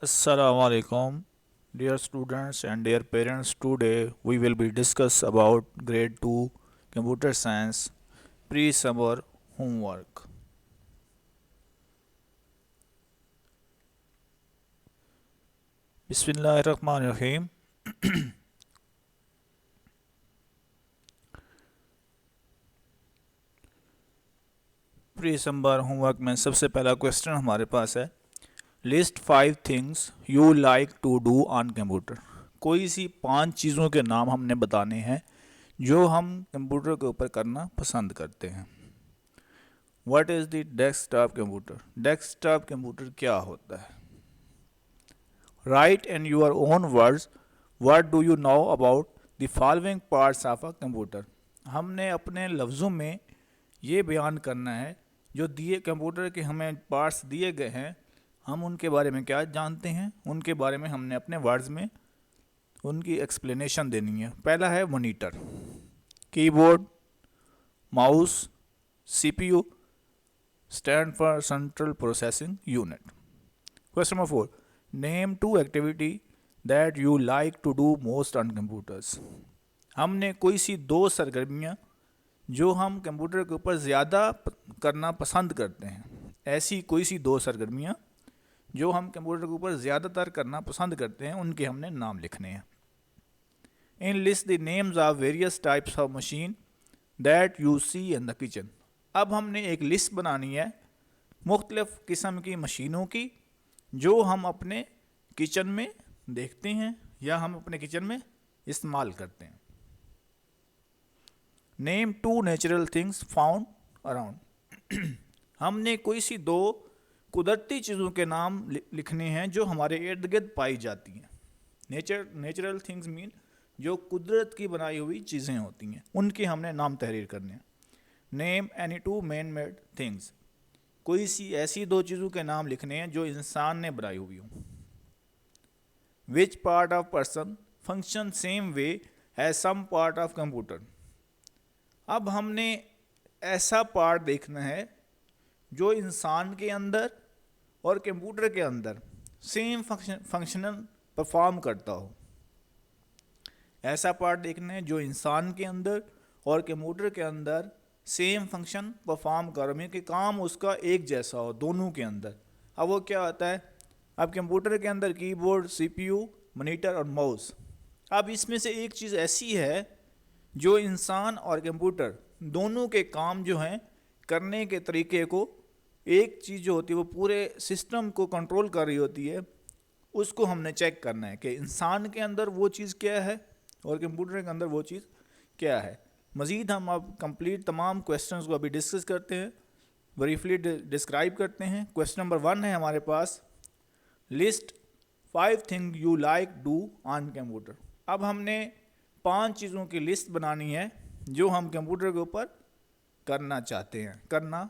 Assalamu alaikum, dear students and dear parents. Today we will be discuss about grade 2 computer science pre-summer homework. Bismillahirrahmanirrahim. Pre summer homework में सबसे पहला question हमारे पास है, list 5 things you like to do on computer. कोई सी 5 चीज़ों के नाम हमने बताने हैं जो हम कंप्यूटर के ऊपर करना पसंद करते हैं। What is the desktop computer? Desktop computer क्या होता है? Right in your own words what do you know about the following parts of a computer. हमने अपने लफ्ज़ों में ये बयान करना है जो दिए कंप्यूटर के हमें पार्ट्स दिए गए हैं, हम उनके बारे में क्या जानते हैं, उनके बारे में हमने अपने वर्ड्स में उनकी एक्सप्लेनेशन देनी है। पहला है monitor, keyboard, mouse, CPU stand for central processing unit. Question number 4, name 2 activity that you like to do most on computers. हमने कोई सी 2 सरगर्मियाँ जो हम कंप्यूटर के ऊपर ज़्यादा करना पसंद करते हैं, ऐसी कोई सी 2 सरगर्मियाँ जो हम कंप्यूटर के ऊपर ज़्यादातर करना पसंद करते हैं, उनके हमने नाम लिखने हैं। In list the names of various types of machine that you see in the kitchen. अब हमने एक लिस्ट बनानी है मुख्तलिफ़ किस्म की मशीनों की जो हम अपने किचन में देखते हैं या हम अपने किचन में इस्तेमाल करते हैं। Name 2 natural things found around. हमने कोई सी 2 कुदरती चीज़ों के नाम लिखने हैं जो हमारे इर्द गिर्द पाई जाती हैं। नेचुरल थिंग्स मीन जो कुदरत की बनाई हुई चीज़ें होती हैं, उनके हमने नाम तहरीर करने हैं। Name any 2 man made things. कोई सी ऐसी 2 चीज़ों के नाम लिखने हैं जो इंसान ने बनाई हुई हों। Which part of person function same way as some part of computer. अब हमने ऐसा पार्ट देखना है जो इंसान के अंदर और कंप्यूटर के अंदर सेम फंक्शनल परफॉर्म करता हो। ऐसा पार्ट देखना है जो इंसान के अंदर और कंप्यूटर के अंदर सेम फंक्शन परफॉर्म कर रहा है, कि काम उसका एक जैसा हो दोनों के अंदर। अब वो क्या होता है? अब कंप्यूटर के अंदर कीबोर्ड, सीपीयू, मॉनिटर और माउस। अब इसमें से एक चीज़ ऐसी है जो इंसान और कंप्यूटर दोनों के काम जो हैं करने के तरीके को, एक चीज़ जो होती है वो पूरे सिस्टम को कंट्रोल कर रही होती है, उसको हमने चेक करना है कि इंसान के अंदर वो चीज़ क्या है और कंप्यूटर के अंदर वो चीज़ क्या है। मज़ीद हम अब कंप्लीट तमाम क्वेश्चंस को अभी डिस्कस करते हैं, ब्रीफली डिस्क्राइब करते हैं। क्वेश्चन नंबर 1 है हमारे पास, list 5 thing you like do on computer. अब हमने 5 चीज़ों की लिस्ट बनानी है जो हम कंप्यूटर के ऊपर करना चाहते हैं। करना,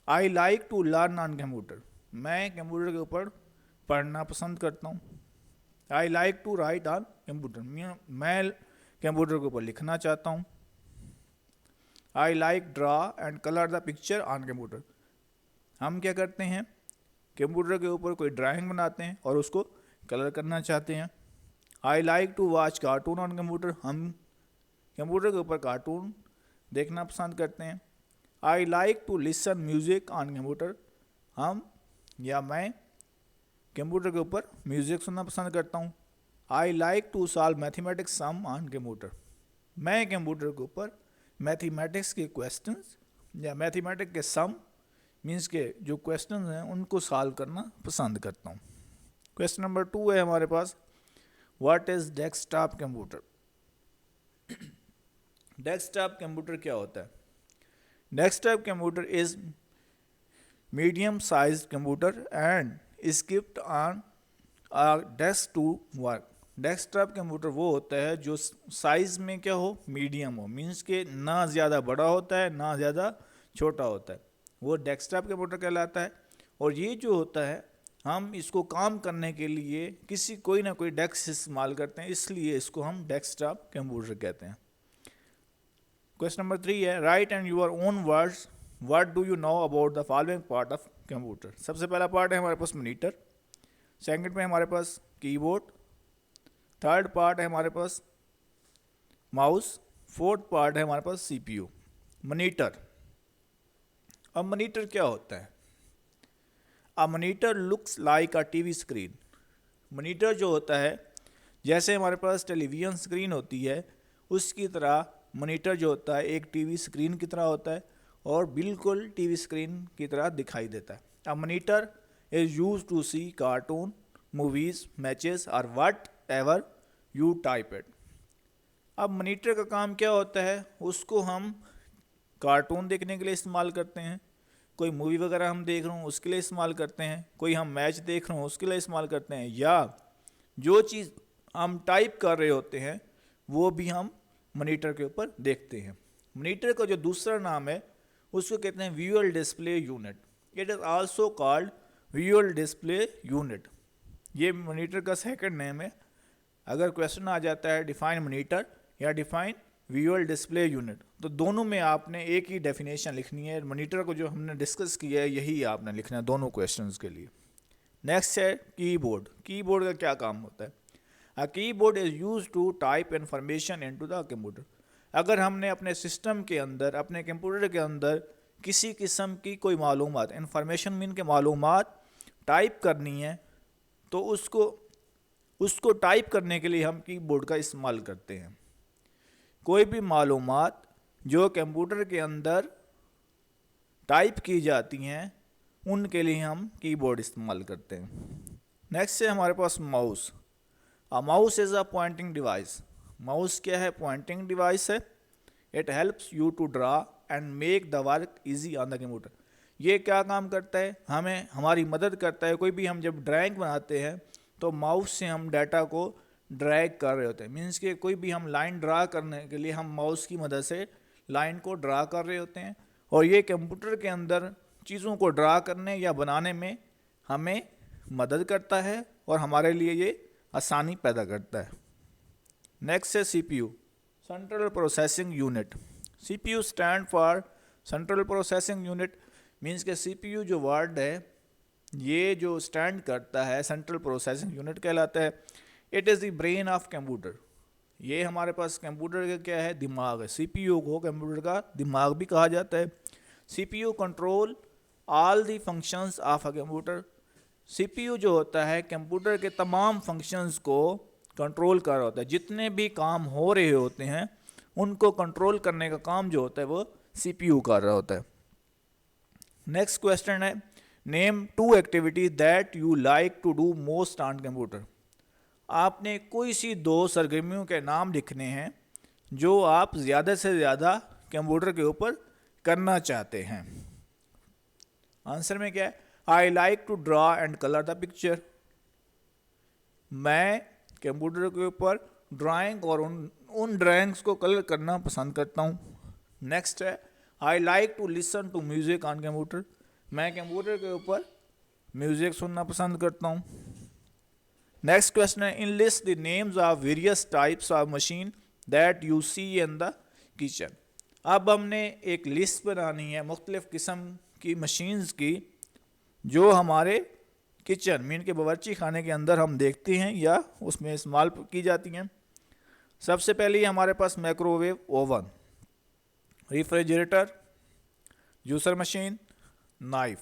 I like to learn on computer. मैं कंप्यूटर के ऊपर पढ़ना पसंद करता हूँ। I like to write on computer, मैं कंप्यूटर के ऊपर लिखना चाहता हूँ। I like draw and colour the picture on computer. हम क्या करते हैं, कंप्यूटर के ऊपर कोई ड्राइंग बनाते हैं और उसको कलर करना चाहते हैं। I like to watch cartoon on computer. हम कंप्यूटर के ऊपर कार्टून देखना पसंद करते हैं। I like to listen music on computer. हम या मैं कंप्यूटर के ऊपर म्यूज़िक सुनना पसंद करता हूँ। I like to solve mathematics sum on computer. मैं कंप्यूटर के ऊपर मैथमेटिक्स के क्वेश्चंस या मैथमेटिक्स के सम मीन्स के जो क्वेश्चंस हैं उनको सॉल्व करना पसंद करता हूँ। क्वेश्चन नंबर 2 है हमारे पास, what is desktop computer? Desktop computer क्या होता है? Desktop computer is medium size computer and equipped on a desk to work. Desktop computer वो होता है जो साइज़ में क्या हो, मीडियम हो, मीन्स के ना ज़्यादा बड़ा होता है ना ज़्यादा छोटा होता है, वो डेस्कटॉप कंप्यूटर कहलाता है। और ये जो होता है हम इसको काम करने के लिए कोई ना कोई डेस्क इस्तेमाल करते हैं, इसलिए इसको हम डेस्कटॉप कंप्यूटर कहते हैं। क्वेश्चन नंबर 3 है, write and your own words what do you know about the following part of computer. सबसे पहला पार्ट है हमारे पास मॉनिटर, सेकंड में हमारे पास कीबोर्ड, थर्ड पार्ट है हमारे पास माउस, फोर्थ पार्ट है हमारे पास सीपीयू। मॉनिटर, अब मॉनिटर क्या होता है? A monitor looks like a TV screen. Monitor जो होता है जैसे हमारे पास टेलीविज़न स्क्रीन होती है उसकी तरह मॉनिटर जो होता है एक टीवी स्क्रीन की तरह होता है और बिल्कुल टीवी स्क्रीन की तरह दिखाई देता है। A monitor is used to see cartoon, movies, matches और whatever you type it. अब मॉनिटर का काम क्या होता है? उसको हम कार्टून देखने के लिए इस्तेमाल करते हैं, कोई मूवी वगैरह हम देख रहे हो उसके लिए इस्तेमाल करते हैं, कोई हम मैच देख रहे हो उसके लिए इस्तेमाल करते हैं, या जो चीज़ हम टाइप कर रहे होते हैं वो भी हम मॉनिटर के ऊपर देखते हैं। मॉनिटर का जो दूसरा नाम है उसको कहते हैं visual display unit. It is also called visual display unit. ये मॉनिटर का सेकंड नेम है। अगर क्वेश्चन आ जाता है डिफाइन मॉनिटर या डिफाइन विजुअल डिस्प्ले यूनिट तो दोनों में आपने एक ही डेफिनेशन लिखनी है। मॉनिटर को जो हमने डिस्कस किया है यही आपने लिखना है दोनों क्वेश्चंस के लिए। नेक्स्ट है कीबोर्ड। कीबोर्ड का क्या काम होता है? A keyboard is used to type information into the computer. अगर हमने अपने सिस्टम के अंदर, अपने कंप्यूटर के अंदर किसी किस्म की कोई मालूमात, इंफॉर्मेशन मीन के मालूमात टाइप करनी है तो उसको टाइप करने के लिए हम कीबोर्ड का इस्तेमाल करते हैं। कोई भी मालूमात जो कंप्यूटर के अंदर टाइप की जाती हैं उनके लिए हम कीबोर्ड इस्तेमाल करते हैं। नेक्स्ट है हमारे पास mouse. A mouse is a pointing device. Mouse क्या है? पॉइंटिंग डिवाइस है। It helps you to draw and make the work easy on the computer. ये क्या काम करता है? हमें हमारी मदद करता है। कोई भी हम जब ड्राइंग बनाते हैं तो माउस से हम डाटा को ड्रैग कर रहे होते हैं। मीन्स कि कोई भी हम लाइन ड्रा करने के लिए हम माउस की मदद से लाइन को ड्रा कर रहे होते हैं और ये कंप्यूटर के अंदर चीज़ों को ड्रा करने या बनाने में हमें मदद करता है और हमारे लिए ये आसानी पैदा करता है। नेक्स्ट है CPU, central processing unit. CPU stand for central processing unit. Means के सीपीयू जो वर्ड है ये जो स्टैंड करता है सेंट्रल प्रोसेसिंग यूनिट कहलाता है। It is the brain of computer. ये हमारे पास कंप्यूटर का क्या है? दिमाग है। सीपीयू को कंप्यूटर का दिमाग भी कहा जाता है। CPU control all the functions of a computer. CPU जो होता है कंप्यूटर के तमाम फंक्शंस को कंट्रोल कर रहा होता है। जितने भी काम हो रहे होते हैं उनको कंट्रोल करने का काम जो होता है वो सीपीयू कर रहा होता है। नेक्स्ट क्वेश्चन है name two activities that you like to do most on computer. आपने कोई सी दो सरगर्मियों के नाम लिखने हैं जो आप ज़्यादा से ज़्यादा कंप्यूटर के ऊपर करना चाहते हैं। आंसर में क्या है? I like to draw and colour the picture. मैं कंप्यूटर के ऊपर ड्राइंग और उन ड्राइंग्स को कलर करना पसंद करता हूँ। नेक्स्ट है I like to listen to music on computer. मैं कंप्यूटर के ऊपर म्यूज़िक सुनना पसंद करता हूँ। नेक्स्ट क्वेश्चन है in list the names of various types of machine that you see in the kitchen. अब हमने एक लिस्ट बनानी है मुख्तलिफ किस्म की मशीन्स की जो हमारे किचन मीन के बावर्ची खाने के अंदर हम देखते हैं या उसमें इस्तेमाल की जाती हैं। सबसे पहले हमारे पास microwave oven, refrigerator, juicer machine, knife.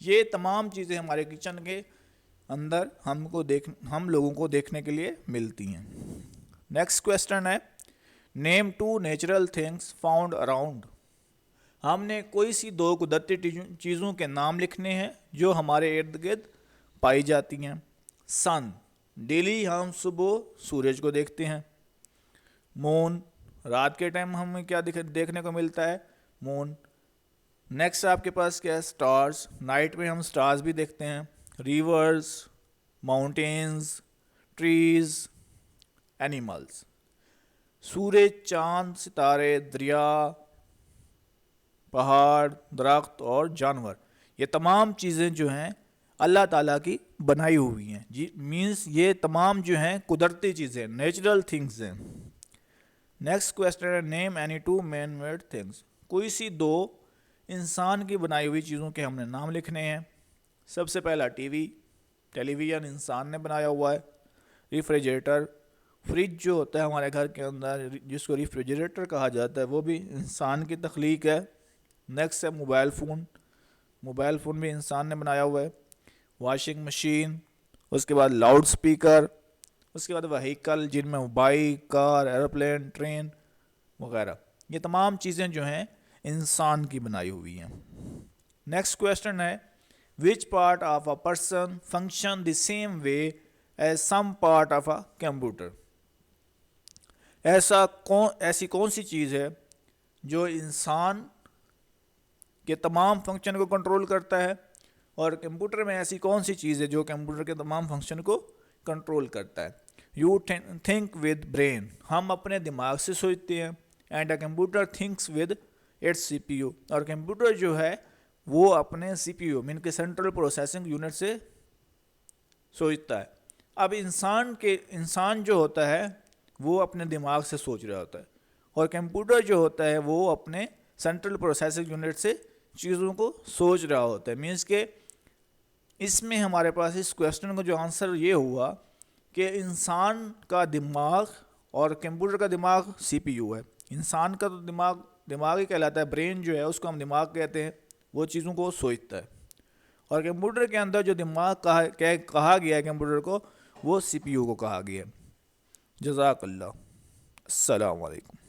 ये तमाम चीज़ें हमारे किचन के अंदर हम लोगों को देखने के लिए मिलती हैं। नेक्स्ट क्वेश्चन है name two natural things found around. हमने कोई सी दो कुदरती चीज़ों के नाम लिखने हैं जो हमारे इर्द गिर्द पाई जाती हैं। सन, डेली हम सुबह सूरज को देखते हैं। मून, रात के टाइम हमें क्या देखने को मिलता है? मून। नेक्स्ट आपके पास क्या है? स्टार्स, नाइट में हम स्टार्स भी देखते हैं। Rivers, mountains, trees, animals. सूरज, चांद, सितारे, दरिया, पहाड़, दरख्त और जानवर, ये तमाम चीज़ें जो हैं अल्लाह ताला की बनाई हुई हैं। जी मीन्स ये तमाम जो हैं कुदरती चीज़ें, नेचुरल थिंग्स हैं। नेक्स्ट क्वेश्चन है name any two man made things. कोई सी दो انسان کی بنائی ہوئی چیزوں کے ہم نے نام لکھنے ہیں. سب سے پہلا ٹیلی ویژن انسان نے بنایا ہوا ہے. ریفریجریٹر، فریج جو ہوتا ہے ہمارے گھر کے اندر جس کو ریفریجریٹر کہا جاتا ہے وہ بھی انسان کی تخلیق ہے. نیکسٹ ہے موبائل فون بھی انسان نے بنایا ہوا ہے. واشنگ مشین، اس کے بعد لاؤڈ سپیکر، اس کے بعد وہیکل جن میں بائک، کار، ایروپلین، ٹرین وغیرہ، یہ تمام چیزیں جو ہیں انسان کی بنائی ہوئی ہیں. نیکسٹ کویسچن ہے which part of a person function the same way as some part of a computer. ایسی کون سی چیز ہے جو انسان کے تمام فنکشن کو کنٹرول کرتا ہے، اور کمپیوٹر میں ایسی کون سی چیز ہے جو کمپیوٹر کے تمام فنکشن کو کنٹرول کرتا ہے. یو تھنک ود برین، ہم اپنے دماغ سے سوچتے ہیں. And a computer thinks with its C P U, اور کمپیوٹر جو ہے وہ اپنے سی پی یو مین کے سینٹرل پروسیسنگ یونٹ سے سوچتا ہے. اب انسان جو ہوتا ہے وہ اپنے دماغ سے سوچ رہا ہوتا ہے، اور کمپیوٹر جو ہوتا ہے وہ اپنے سینٹرل پروسیسنگ یونٹ سے چیزوں کو سوچ رہا ہوتا ہے. مینس کہ اس میں ہمارے پاس اس کویسچن کا جو آنسر یہ ہوا کہ انسان کا دماغ اور کمپیوٹر کا دماغ سی پی یو ہے. انسان کا تو دماغ ہی کہلاتا ہے، برین جو ہے اس کو ہم دماغ کہتے ہیں، وہ چیزوں کو سوچتا ہے. اور کمپیوٹر کے اندر جو دماغ کہا گیا ہے کمپیوٹر کو وہ سی پی یو کو کہا گیا ہے. جزاک اللہ. السلام علیکم.